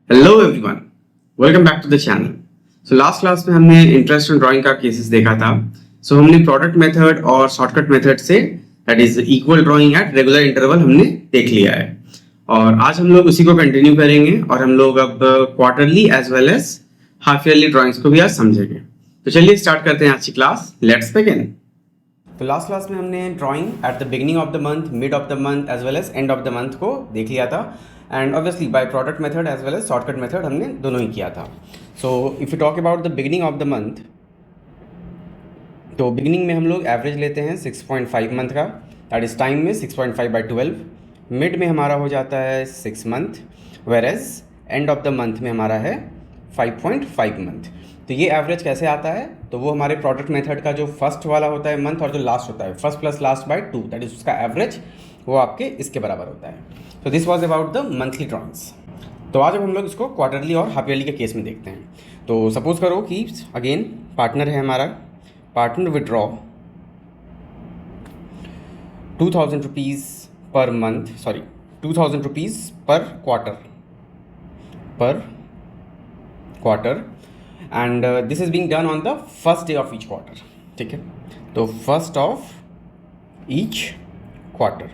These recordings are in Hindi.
Hello everyone, welcome back to the channel. So last class में हमने इंटरेस्ट ऑन ड्राइंग का केसेस देखा था। हमने प्रोडक्ट मेथड और शॉर्टकट मेथड से that is equal drawing at regular interval हमने देख लिया है और आज हम लोग उसी को कंटिन्यू करेंगे और हम लोग अब quarterly as well as half yearly drawings को भी आज समझेंगे। तो चलिए स्टार्ट करते हैं आज की क्लास। Let's begin. तो लास्ट क्लास में हमने drawing at the beginning of the month, mid of the month as well as end of the month को देख लिया था and obviously by product method as well as shortcut method हमने दोनों ही किया था। So if you talk about the beginning of the month, तो बिगिनिंग में हम लोग एवरेज लेते हैं 6.5 मंथ का, दैट इज टाइम में 6.5/12। मिड में हमारा हो जाता है 6 month, whereas end of the month में हमारा है 5.5 मंथ। तो ये एवरेज कैसे आता है? तो वो हमारे प्रोडक्ट मेथड का जो फर्स्ट वाला होता है मंथ और जो लास्ट होता है first plus last by 2, that is उसका एवरेज, वो आपके इसके बराबर होता है। तो this was about the monthly drawings. तो आज अब हम लोग इसको क्वार्टरली और हाफ ईयरली के केस में देखते हैं। तो सपोज करो कि अगेन पार्टनर है हमारा, partner withdraw 2000 rupees per month, sorry 2000 rupees per quarter and this is being done on the first day of each quarter. ठीक है, तो फर्स्ट ऑफ ईच क्वार्टर।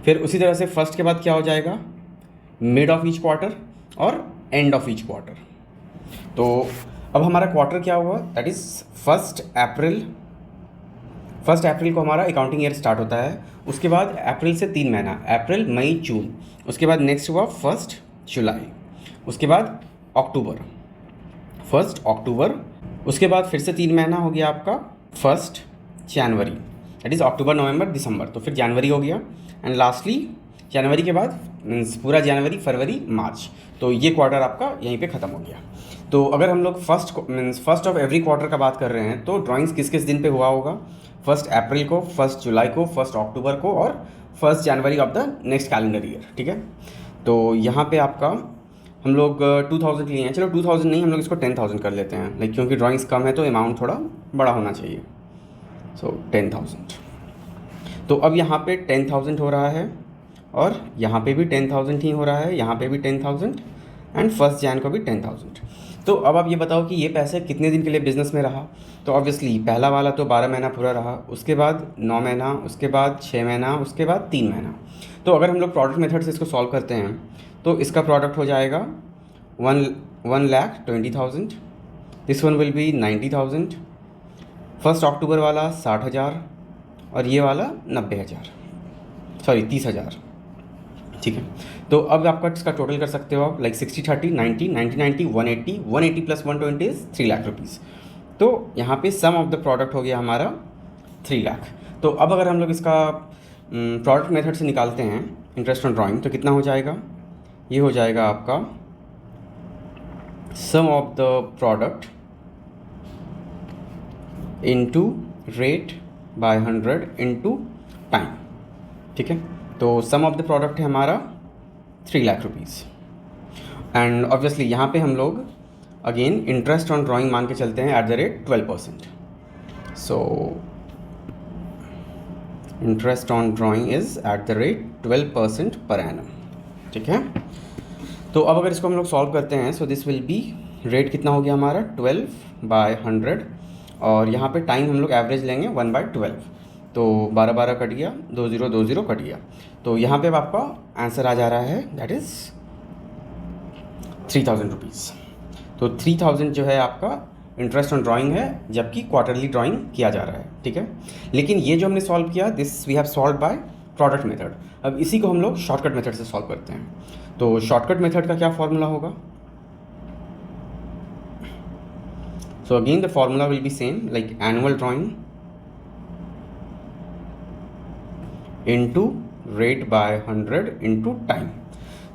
फिर उसी तरह से फर्स्ट के बाद क्या हो जाएगा? मिड ऑफ ईच क्वार्टर और एंड ऑफ ईच क्वार्टर। तो अब हमारा क्वार्टर क्या हुआ? दैट इज 1 अप्रैल को हमारा अकाउंटिंग ईयर स्टार्ट होता है। उसके बाद अप्रैल से 3 महीना, अप्रैल मई जून। उसके बाद नेक्स्ट हुआ 1 जुलाई। उसके बाद अक्टूबर, 1 अक्टूबर। उसके बाद फिर से 3 महीना हो गया आपका 1 जनवरी, दैट इज़ अक्टूबर नवंबर दिसंबर। तो फिर जनवरी हो गया एंड लास्टली जनवरी के बाद मीन्स पूरा जनवरी फरवरी मार्च। तो ये क्वार्टर आपका यहीं पे ख़त्म हो गया। तो अगर हम लोग फर्स्ट ऑफ एवरी क्वार्टर का बात कर रहे हैं तो ड्राइंग्स किस किस दिन पे हुआ होगा? 1 अप्रैल को, 1 जुलाई को, 1 अक्टूबर को और 1 January of the next calendar year. ठीक है, तो यहाँ पे आपका हम लोग 2000 लिए हैं। चलो 2000 नहीं, हम लोग इसको 10,000 कर लेते हैं, लाइक क्योंकि ड्राइंग्स कम है तो अमाउंट थोड़ा बड़ा होना चाहिए। सो 10,000। तो अब यहाँ पे 10,000 हो रहा है और यहाँ पे भी 10,000 ही हो रहा है, यहाँ पे भी 10,000 एंड 1 जैन को भी 10,000। तो अब आप ये बताओ कि ये पैसे कितने दिन के लिए बिजनेस में रहा? तो ऑब्वियसली पहला वाला तो 12 महीना पूरा रहा, उसके बाद 9 महीना, उसके बाद 6 महीना, उसके बाद 3 महीना। तो अगर हम लोग प्रोडक्ट मेथड से इसको सॉल्व करते हैं तो इसका प्रोडक्ट हो जाएगा 1,20,000। This one will be 90,000। 1 अक्टूबर वाला 60,000 और ये वाला 90,000, सॉरी 30,000। ठीक है, तो अब आपका इसका टोटल कर सकते हो आप, like 60-30 90 90 90 180 plus 120 is 3 lakh rupees. तो यहाँ पे सम ऑफ द प्रोडक्ट हो गया हमारा 3 लाख। तो अब अगर हम लोग इसका प्रोडक्ट मेथड से निकालते हैं इंटरेस्ट ऑन ड्राइंग तो कितना हो जाएगा? ये हो जाएगा आपका sum of the product into rate by 100 into time. ठीक है, तो सम ऑफ द प्रोडक्ट है हमारा 3 लाख रुपीज़ एंड ऑब्वियसली यहाँ पे हम लोग अगेन इंटरेस्ट ऑन ड्राइंग मान के चलते हैं at the rate 12%। So interest on drawing is at the rate 12% per annum. ठीक है, तो अब अगर इसको हम लोग सॉल्व करते हैं so this will B, rate कितना हो गया हमारा 12/100 और यहाँ पे टाइम हम लोग एवरेज लेंगे 1/12। तो 12 कट गया, 20 कट गया। तो यहाँ पे अब आपका आंसर आ जा रहा है दैट इज़ 3,000 रुपीज़। तो 3,000 जो है आपका इंटरेस्ट ऑन ड्राइंग है, जबकि क्वार्टरली ड्राइंग किया जा रहा है। ठीक है, लेकिन ये जो हमने सॉल्व किया this we have solve by product method. अब इसी को हम लोग शॉर्टकट मेथड से सॉल्व करते हैं। तो शॉर्टकट मेथड का क्या फॉर्मूला होगा? So again the formula will be same, like annual drawing into rate by 100 into time.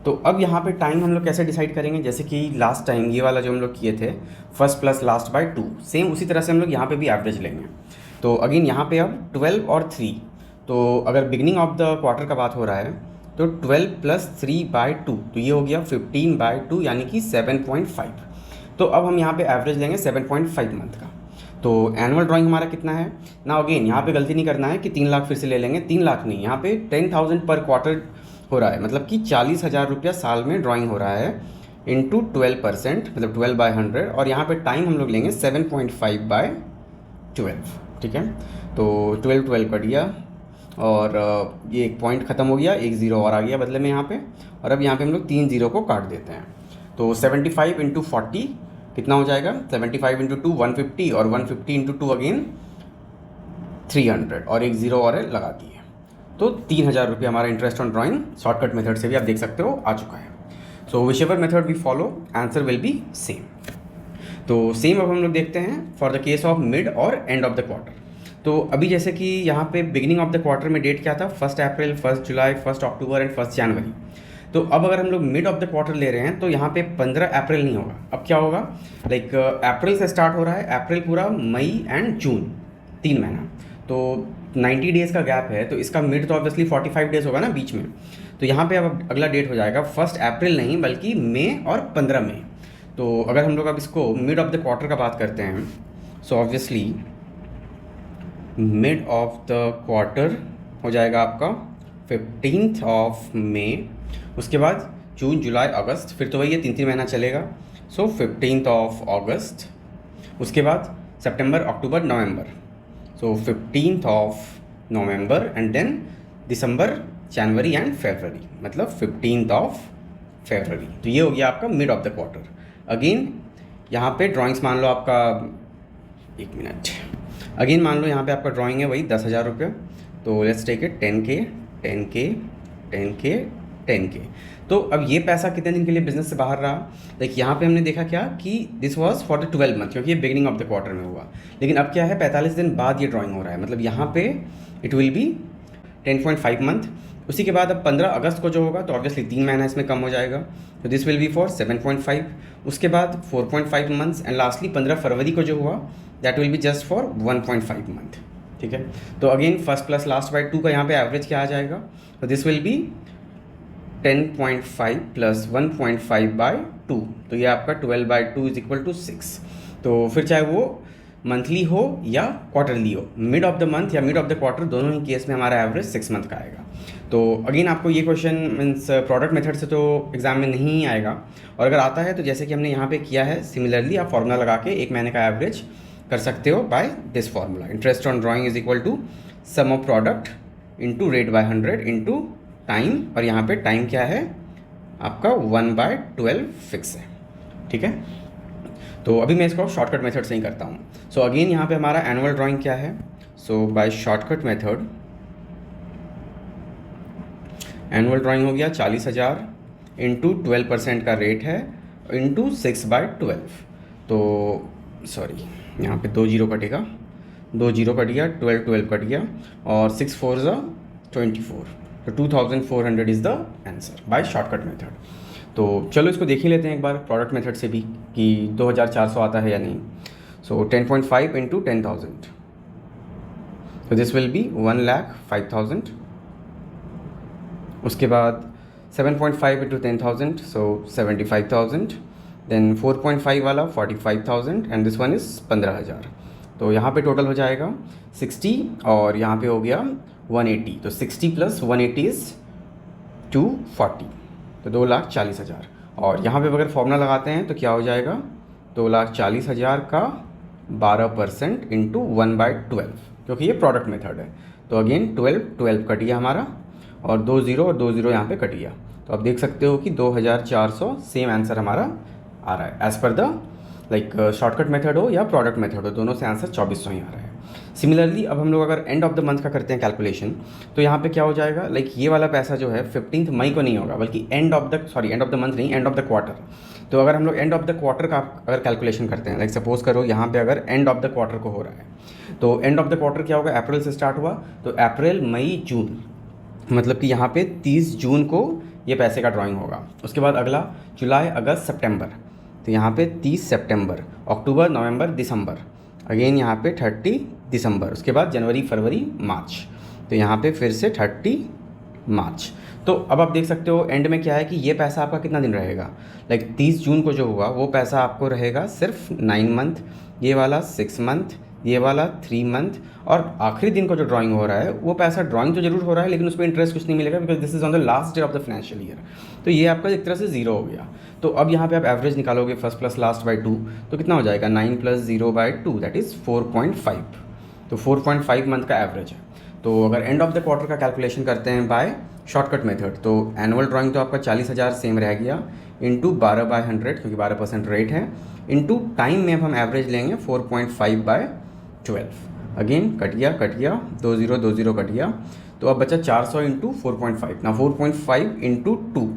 तो अब यहाँ पे टाइम हम लोग कैसे डिसाइड करेंगे? जैसे कि लास्ट टाइम ये वाला जो हम लोग किए थे 1 प्लस लास्ट बाय 2, सेम उसी तरह से हम लोग यहाँ पे भी एवरेज लेंगे। तो अगेन यहाँ पे अब 12 और 3, तो अगर बिगिनिंग ऑफ द क्वार्टर का बात हो रहा है तो 12 प्लस 3/2, तो ये हो गया 15/2 यानी कि 7.5। तो अब हम यहाँ पे एवरेज लेंगे 7.5 मंथ का। तो एनुअल ड्राइंग हमारा कितना है ना? अगेन यहाँ पे गलती नहीं करना है कि 3 लाख फिर से ले लेंगे, 3 लाख नहीं, यहाँ पे 10,000 पर क्वार्टर हो रहा है, मतलब कि 40,000 रुपया साल में ड्राइंग हो रहा है इंटू 12%, मतलब 12/100, और यहाँ पे टाइम हम लोग लेंगे 7.5/12, ठीक है। तो 12 कट गया, और ये एक पॉइंट ख़त्म हो गया, एक ज़ीरो और आ गया बदले में यहाँ पे, और अब यहाँ पे हम लोग 3 ज़ीरो को काट देते हैं। तो 75 इंटू 40 कितना हो जाएगा, 75 इंटू 2 150, और 150 इंटू 2 अगेन 300, और एक ज़ीरो और लगा दिए। तो 3,000 रुपये हमारा interest on drawing shortcut method से भी आप देख सकते हो आ चुका है। So whichever method we follow, answer will be same. तो सेम अब हम लोग देखते हैं for the case of mid और एंड ऑफ द क्वार्टर। तो अभी जैसे कि यहाँ पे बिगिनिंग ऑफ द क्वार्टर में डेट क्या था, 1 अप्रैल, 1 जुलाई, 1 अक्टूबर एंड 1 जनवरी। तो अब अगर हम लोग मिड ऑफ द क्वार्टर ले रहे हैं तो यहाँ पे 15 अप्रैल नहीं होगा। अब क्या होगा, लाइक अप्रैल से स्टार्ट हो रहा है, अप्रैल पूरा, मई एंड जून, 3 महीना, तो 90 डेज़ का गैप है, तो इसका मिड तो ऑब्वियसली 45 डेज़ होगा ना बीच में। तो यहाँ पे अब अगला डेट हो जाएगा 1 अप्रैल नहीं बल्कि मई और 15 मई। तो अगर हम लोग अब इसको मिड ऑफ द क्वार्टर का बात करते हैं, so obviously mid of the quarter हो जाएगा आपका 15th ऑफ मई, उसके बाद जून, जुलाई, अगस्त, फिर तो वही ये 3 महीना चलेगा। सो 15th ऑफ अगस्त, उसके बाद सितंबर, अक्टूबर, नवंबर, सो 15th ऑफ नवंबर, एंड देन दिसंबर, जनवरी एंड फरवरी, मतलब 15th ऑफ फरवरी। तो ये हो गया आपका mid of the quarter. Again यहाँ पे ड्राइंग्स मान लो आपका, एक मिनट, अगेन मान लो यहाँ पे आपका ड्राइंग है वही 10,000 रुपये। तो let's take it 10K, 10K, 10K, 10K। तो अब ये पैसा कितने दिन के लिए बिजनेस से बाहर रहा, लाइक यहाँ पे हमने देखा क्या कि this was for the 12 month, क्योंकि ये बिगिनिंग ऑफ द क्वार्टर में हुआ। लेकिन अब क्या है, 45 दिन बाद ये ड्राइंग हो रहा है, मतलब यहाँ पे इट विल बी 10.5 मंथ। उसी के बाद अब 15 अगस्त को जो होगा तो ऑब्वियसली 3 महीना इसमें कम हो जाएगा, तो दिस विल बी फॉर 7.5। उसके बाद 4.5 मंथ्स, एंड लास्टली 15 फरवरी को जो हुआ that will be just for 1.5 month, ठीक है। तो again first plus last by 2 का यहाँ पे एवरेज क्या आ जाएगा, तो दिस विल बी 10.5 प्लस 1.5/2, तो ये आपका 12/2 इज इक्वल टू 6। तो फिर चाहे वो मंथली हो या क्वार्टरली हो, मिड ऑफ द मंथ या मिड ऑफ द क्वार्टर, दोनों ही केस में हमारा एवरेज 6 मंथ का आएगा। तो अगेन आपको ये क्वेश्चन मीन्स प्रोडक्ट मेथड से तो एग्जाम में नहीं आएगा, और अगर आता है तो जैसे कि हमने यहाँ पे किया है सिमिलरली आप फार्मूला लगा के 1 महीने का एवरेज कर सकते हो by this formula. Interest on drawing is equal to sum of product into rate by 100 into time, और यहाँ पे टाइम क्या है आपका 1/12 फिक्स है, ठीक है। तो अभी मैं इसको शॉर्टकट मेथड से ही करता हूँ। सो अगेन यहाँ पे हमारा एनुअल ड्राइंग क्या है, so by shortcut method annual drawing हो गया 40,000 इंटू 12% का रेट है इंटू 6/12। तो सॉरी यहाँ पे 2 जीरो कटेगा, 2 जीरो कट गया, 12 कट गया, और 6 4 24, तो 2400 is the answer by shortcut method. तो चलो इसको देख ही लेते हैं एक बार प्रोडक्ट मेथड से भी कि 2400 आता है या नहीं। सो 10.5 इंटू 10,000, तो दिस विल बी 1,05,000। उसके बाद 7.5 इंटू 10,000, सो 75,000। देन 4.5 वाला 45,000, एंड दिस वन इज़ 15,000। तो यहाँ पे टोटल हो जाएगा 60, और यहाँ पे हो गया 180, तो 60 प्लस 180 इज़ 240, तो 2,40,000। और यहाँ पे अगर फॉर्मूला लगाते हैं तो क्या हो जाएगा, 2,40,000 का 12% इंटू 1/12, क्योंकि ये प्रोडक्ट मेथड है। तो अगेन 12 कट गया हमारा, और 2 जीरो और 2 जीरो यहाँ पे कट गया। तो आप देख सकते हो कि 2,400 सेम आंसर हमारा आ रहा है as per the like shortcut method हो या प्रोडक्ट मेथड हो, दोनों से आंसर 2400 ही आ रहा है। सिमिलरली अब हम लोग अगर एंड ऑफ द मंथ का करते हैं कैलकुलेशन, तो यहाँ पे क्या हो जाएगा, लाइक ये वाला पैसा जो है 15 मई को नहीं होगा बल्कि एंड ऑफ द मंथ नहीं, एंड ऑफ द क्वार्टर। तो अगर हम लोग एंड ऑफ द क्वार्टर का अगर कैलकुलेशन करते हैं, लाइक सपोज करो यहाँ पे अगर एंड ऑफ द क्वार्टर को हो रहा है, तो एंड ऑफ द क्वार्टर क्या होगा, अप्रैल से स्टार्ट हुआ, तो अप्रैल, मई, जून, मतलब कि यहाँ पे 30 जून को ये पैसे का ड्राइंग होगा। उसके बाद अगला जुलाई, अगस्त, सितंबर, तो यहाँ पे 30 सितंबर, अक्टूबर, नवंबर, दिसंबर, अगेन यहाँ पे 30 दिसंबर, उसके बाद जनवरी, फरवरी, मार्च, तो यहाँ पे फिर से 30 मार्च। तो अब आप देख सकते हो एंड में क्या है कि ये पैसा आपका कितना दिन रहेगा, लाइक 30 जून को जो हुआ वो पैसा आपको रहेगा सिर्फ 9 मंथ, ये वाला 6 मंथ, ये वाला 3 मंथ, और आखिरी दिन का जो ड्राइंग हो रहा है वो पैसा ड्राइंग तो जरूर हो रहा है लेकिन उस पर इंटरेस्ट कुछ नहीं मिलेगा because this is on the last day of the financial year. तो ये आपका एक तरह से ज़ीरो हो गया। तो अब यहाँ पे आप एवरेज निकालोगे फर्स्ट प्लस लास्ट बाई 2, तो कितना हो जाएगा 9 + 0/2 दैट इज़ 4.5। तो 4.5 मंथ का एवरेज है। तो अगर एंड ऑफ द क्वार्टर का कैलकुलेशन करते हैं बाय शॉर्टकट मेथड, तो एनुअल ड्राइंग तो आपका 40,000 सेम रह गया, इंटू 12/100 क्योंकि 12% रेट है, इंटू टाइम में अब हम एवरेज लेंगे 4.5/12। अगेन कट गया 2 0 कट गया, तो अब बचा 400 इंटू 4.5 ना 4.5 इंटू 2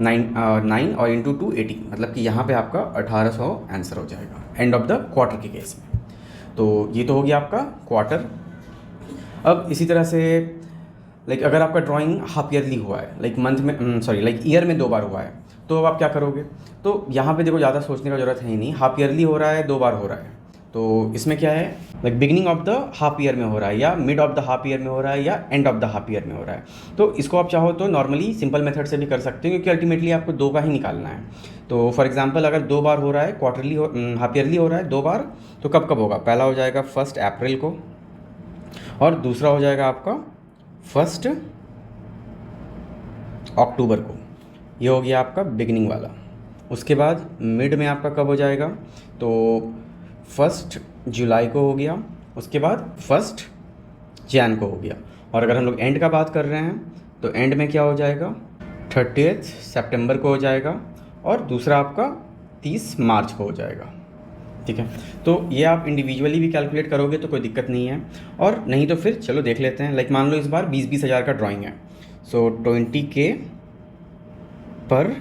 9 और इंटू 2 18, मतलब कि यहाँ पे आपका 1800 आंसर हो जाएगा एंड ऑफ द क्वार्टर के केस में। तो ये तो हो गया आपका क्वार्टर। अब इसी तरह से लाइक अगर आपका ड्राइंग हाफ ईयरली हुआ है, लाइक मंथ में लाइक ईयर में 2 बार हुआ है, तो अब आप क्या करोगे? तो यहाँ पे देखो ज़्यादा सोचने का ज़रूरत है ही नहीं, हाफ ईयरली हो रहा है 2 बार हो रहा है, तो इसमें क्या है like beginning of the half year में हो रहा है या mid of the half year में हो रहा है या and of the half year में हो रहा है। तो इसको आप चाहो तो नॉर्मली सिंपल मेथड से भी कर सकते हो क्योंकि अल्टीमेटली आपको 2 का ही निकालना है। तो फॉर एग्जांपल अगर 2 बार हो रहा है क्वार्टरली हाफ ईयरली हो रहा है 2 बार, तो कब कब होगा? पहला हो जाएगा 1 अप्रैल को और दूसरा हो जाएगा आपका 1 अक्टूबर को। ये हो गया आपका बिगिनिंग वाला। उसके बाद मिड में आपका कब हो जाएगा? तो 1 जुलाई को हो गया, उसके बाद 1 जैन को हो गया। और अगर हम लोग एंड का बात कर रहे हैं तो एंड में क्या हो जाएगा? 30 सितंबर को हो जाएगा और दूसरा आपका 30 मार्च को हो जाएगा। ठीक है, तो ये आप इंडिविजुअली भी कैलकुलेट करोगे तो कोई दिक्कत नहीं है, और नहीं तो फिर चलो देख लेते हैं। लाइक मान लो इस बार 20-20 हज़ार का ड्राइंग है, सो 20K पर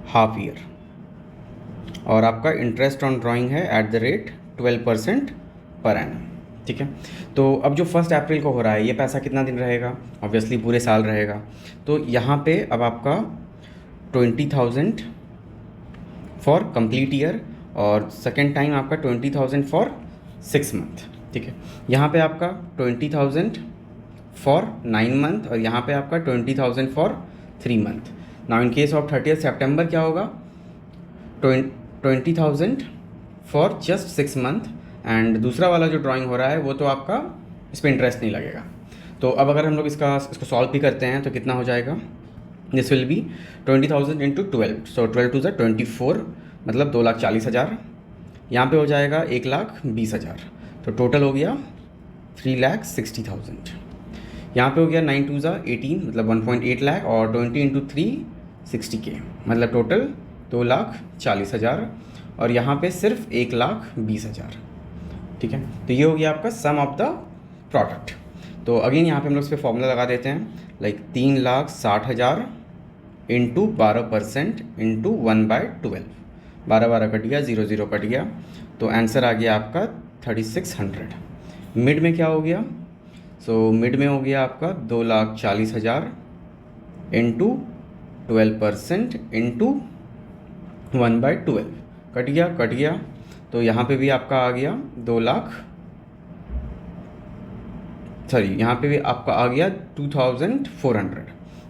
हाफ ईयर, और आपका इंटरेस्ट ऑन ड्राइंग है @ 12% पर एनम। ठीक है, तो अब जो 1 अप्रैल को हो रहा है ये पैसा कितना दिन रहेगा? ऑब्वियसली पूरे साल रहेगा। तो यहाँ पे अब आपका 20,000 फॉर कंप्लीट ईयर और सेकेंड टाइम आपका 20,000 फॉर 6 मंथ। ठीक है, यहाँ पे आपका 20,000 फॉर 9 मंथ और यहाँ पे आपका 20,000 for 3 month. Now in case of 30 सितंबर क्या होगा? 20,000 फॉर जस्ट 6 मंथ, एंड दूसरा वाला जो ड्राइंग हो रहा है वो तो आपका इस पर इंटरेस्ट नहीं लगेगा। तो अब अगर हम लोग इसको सॉल्व भी करते हैं तो कितना हो जाएगा? This will be 20,000 into 12, so 12 two 24, मतलब 2,40,000। यहाँ पे हो जाएगा 1,20,000, तो टोटल हो गया 3,60,000। यहाँ पे हो गया 9 2 18, मतलब 1.8 लाख, और 20 इंटू 3 60K, मतलब टोटल 2,40,000, और यहाँ पे सिर्फ 1,20,000। ठीक है, तो ये हो गया आपका सम ऑफ द प्रोडक्ट। तो अगेन यहाँ पे हम लोग इस पर फॉर्मूला लगा देते हैं, लाइक 3,60,000 इंटू 12% इंटू 1/12, 12 कट गया, 0 0 कट गया, तो आंसर आ गया आपका 3,600। मिड में क्या हो गया? सो मिड में हो गया आपका 2,40,000 इंटू 12% इंटू 1/12, कट गया, तो यहाँ पे भी आपका आ गया 2,00,000, यहाँ पे भी आपका आ गया 2,400।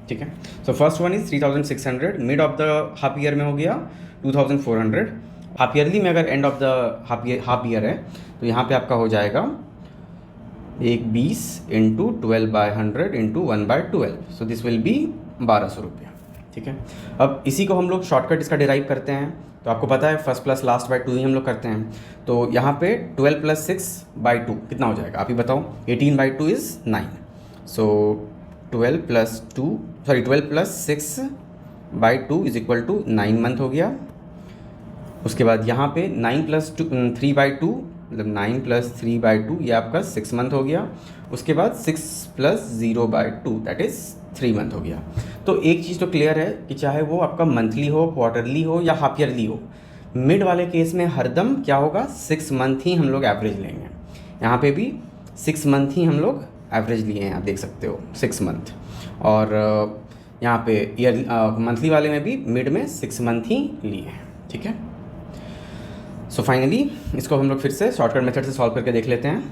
ठीक है, so first one is 3,600, mid of the half year में हो गया 2,400। हाफ ईयरली में अगर and of the half year है तो यहाँ पे आपका हो जाएगा 1,20 into 12/100 into 1/12, so this will B 1,200 रुपया। ठीक है, अब इसी को हम लोग शॉर्टकट इसका डिराइव करते हैं, तो आपको पता है 1 प्लस लास्ट बाई 2 ही हम लोग करते हैं। तो यहाँ पे 12 + 6/2 कितना हो जाएगा? आप ही बताओ। 18/2 is 9, so 12 + 6/2 is equal to 9 month हो गया। उसके बाद यहाँ पे 9 + 3/2, मतलब 9 + 3/2 ये आपका 6 मंथ हो गया। उसके बाद 6 + 0/2 दैट इज़ 3 मंथ हो गया। तो एक चीज़ तो क्लियर है कि चाहे वो आपका मंथली हो, क्वार्टरली हो या हाफ ईयरली हो, मिड वाले केस में हरदम क्या होगा? 6 मंथ ही हम लोग एवरेज लेंगे। यहाँ पे भी 6 मंथ ही हम लोग एवरेज लिए हैं, आप देख सकते हो 6 मंथ। और यहाँ पे ईयर मंथली वाले में भी मिड में 6 मंथ ही लिए हैं। ठीक है, सो फाइनली इसको हम लोग फिर से शॉर्टकट मेथड से सॉल्व करके देख लेते हैं।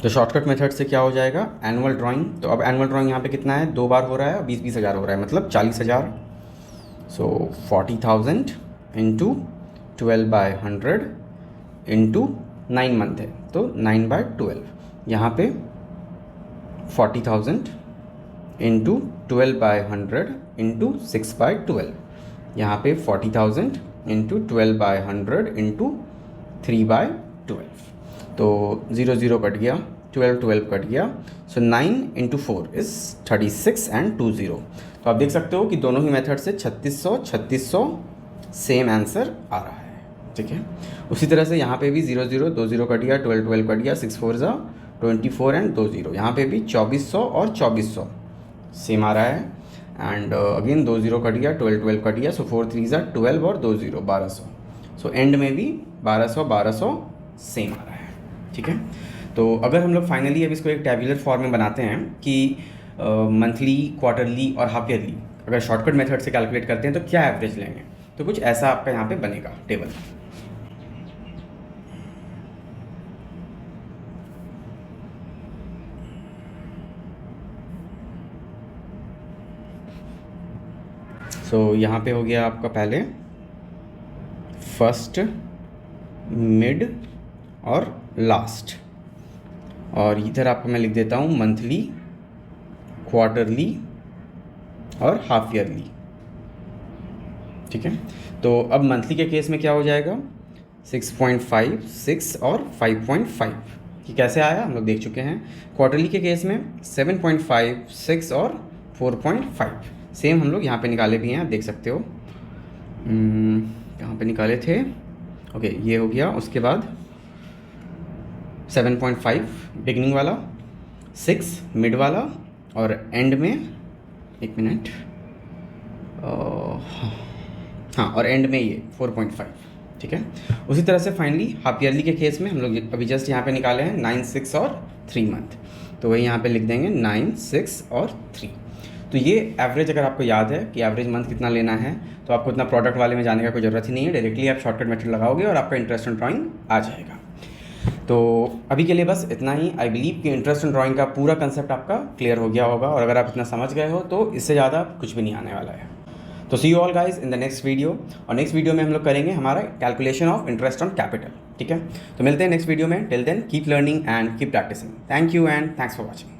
तो शॉर्टकट मेथड से क्या हो जाएगा? एनुअल ड्राइंग, तो अब एनुअल ड्राइंग यहाँ पे कितना है? 2 बार हो रहा है, 20-20 हज़ार हो रहा है, मतलब 40,000, सो 40,000 इंटू 12/100 इंटू 9 मंथ है तो 9/12, यहाँ पे 40,000 इंटू 12/100 इंटू 6/12, यहाँ पे 40,000 इंटू 12/100 इंटू 3/12, तो 0 0 कट गया, 12 12 कट गया, सो 9 इंटू 4 इज़ 36 एंड 2 0। तो आप देख सकते हो कि दोनों ही मेथड से 3600 सेम आंसर आ रहा है, ठीक है। उसी तरह से यहाँ पे भी 0 0 2 0 कट गया, 12 12 कट गया, 6 4 24 एंड 2 0, यहाँ पे भी 2400 और 2400 सेम आ रहा है, एंड अगेन 2 0 कट गया, 12 12 कट गया, सो 4 3 12 और 2 0 1200, सो एंड में भी 1200 सेम आ रहा है, ठीक है। तो अगर हम लोग फाइनली अब इसको एक टेबुलर फॉर्म में बनाते हैं कि मंथली, क्वार्टरली और हाफ ईयरली अगर शॉर्टकट मेथड से कैलकुलेट करते हैं तो क्या एवरेज लेंगे, तो कुछ ऐसा आपका यहाँ पे बनेगा टेबल। सो यहाँ पे हो गया आपका पहले फर्स्ट, मिड और लास्ट, और इधर आपको मैं लिख देता हूँ मंथली, क्वार्टरली और हाफ ईयरली, ठीक है। तो अब मंथली के केस में क्या हो जाएगा, 6.5, 6 और 5.5, कि कैसे आया हम लोग देख चुके हैं। क्वार्टरली के केस में 7.5, 6 और 4.5 सेम हम लोग यहाँ पे निकाले भी हैं, आप देख सकते हो कहाँ पे निकाले थे, ओके ये हो गया। उसके बाद 7.5 बिगनिंग वाला, 6 मिड वाला, और एंड में, एक मिनट, हाँ, और एंड में ये 4.5, ठीक है। उसी तरह से फाइनली हाफ ईयरली के केस में हम लोग अभी जस्ट यहाँ पे निकाले हैं 9, 6 और 3 मंथ, तो वही यहाँ पे लिख देंगे 9, 6 और 3। तो ये एवरेज अगर आपको याद है कि एवरेज मंथ कितना लेना है, तो आपको इतना प्रोडक्ट वाले में जाने का कोई ज़रूरत ही नहीं है, डायरेक्टली आप शॉर्टकट मेथड लगाओगे और आपका इंटरेस्ट इन ड्राइंग आ जाएगा। तो अभी के लिए बस इतना ही। आई बिलीव कि इंटरेस्ट इन ड्राइंग का पूरा कंसेप्ट आपका क्लियर हो गया होगा, और अगर आप इतना समझ गए हो तो इससे ज़्यादा कुछ भी नहीं आने वाला है। तो see you all guys in the next video, और नेक्स्ट वीडियो में हम लोग करेंगे हमारा calculation of interest on capital, ठीक है। तो मिलते हैं नेक्स्ट वीडियो में, till then keep learning and keep practising. Thank you and thanks for watching.